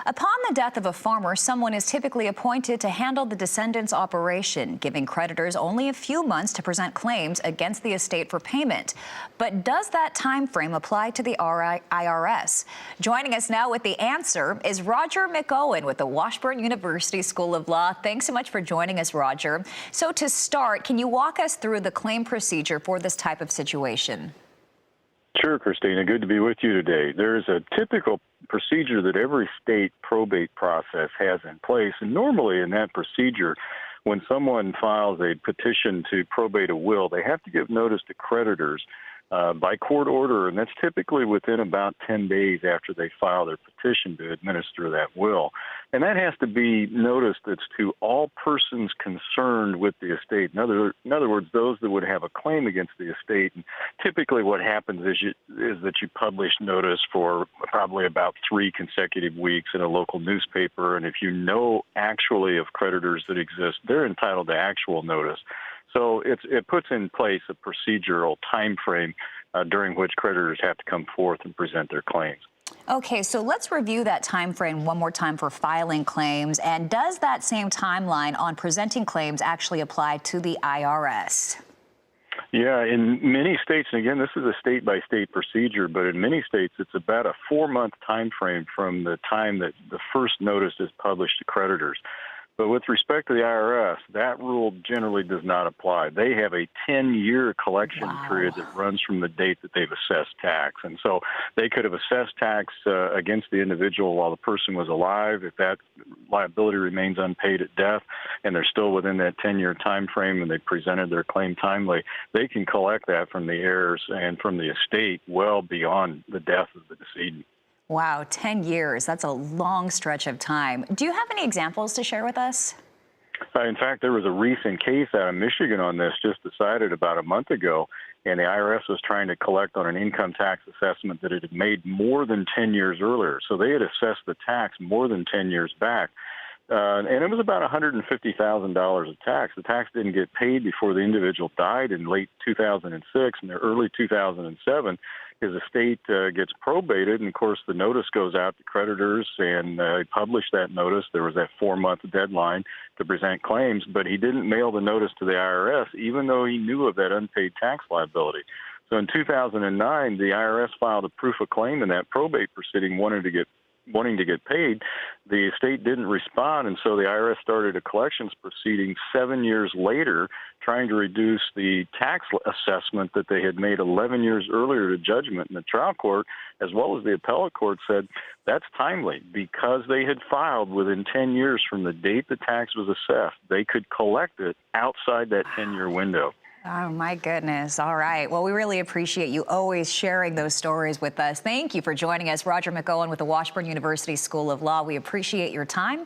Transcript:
Upon the death of a farmer, someone is typically appointed to handle the descendants' operation, giving creditors only a few months to present claims against the estate for payment. But does that time frame apply to the IRS? Joining us now with the answer is Roger McEowen with the Washburn University School of Law. Thanks so much for joining us, Roger. So to start, can you walk us through the claim procedure for this type of situation? Sure, Christina. Good to be with you today. There's a typical procedure that every state probate process has in place. And normally in that procedure, when someone files a petition to probate a will, they have to give notice to creditors by court order, and that's typically within about 10 days after they file their petition to administer that will. And that has to be notice that's to all persons concerned with the estate. In other words, those that would have a claim against the estate. And typically what happens is that you publish notice for probably about 3 consecutive weeks in a local newspaper, and if you know actually of creditors that exist, they're entitled to actual notice. So it puts in place a procedural time frame during which creditors have to come forth and present their claims. Okay, so let's review that time frame one more time for filing claims. And does that same timeline on presenting claims actually apply to the IRS? Yeah, in many states, and again, this is a state-by-state procedure, but in many states, it's about a 4-month time frame from the time that the first notice is published to creditors. But with respect to the IRS, that rule generally does not apply. They have a 10-year collection period that runs from the date that they've assessed tax. And so they could have assessed tax against the individual while the person was alive. If that liability remains unpaid at death and they're still within that 10-year time frame and they presented their claim timely, they can collect that from the heirs and from the estate well beyond the death of the decedent. Wow, 10 years. That's a long stretch of time. Do you have any examples to share with us? In fact, there was a recent case out of Michigan on this just decided about a month ago, and the IRS was trying to collect on an income tax assessment that it had made more than 10 years earlier. So they had assessed the tax more than 10 years back. And it was about $150,000 of tax. The tax didn't get paid before the individual died in late 2006 and early 2007. His estate gets probated, and of course the notice goes out to creditors, and they publish that notice. There was that 4-month deadline to present claims, but he didn't mail the notice to the IRS, even though he knew of that unpaid tax liability. So in 2009, the IRS filed a proof of claim in that probate proceeding wanting to get paid. The estate didn't respond, and so the IRS started a collections proceeding 7 years later trying to reduce the tax assessment that they had made 11 years earlier to judgment. And the trial court, as well as the appellate court, said that's timely because they had filed within 10 years from the date the tax was assessed. They could collect it outside that 10-year window. Oh, my goodness. All right. Well, we really appreciate you always sharing those stories with us. Thank you for joining us. Roger McEowen with the Washburn University School of Law. We appreciate your time.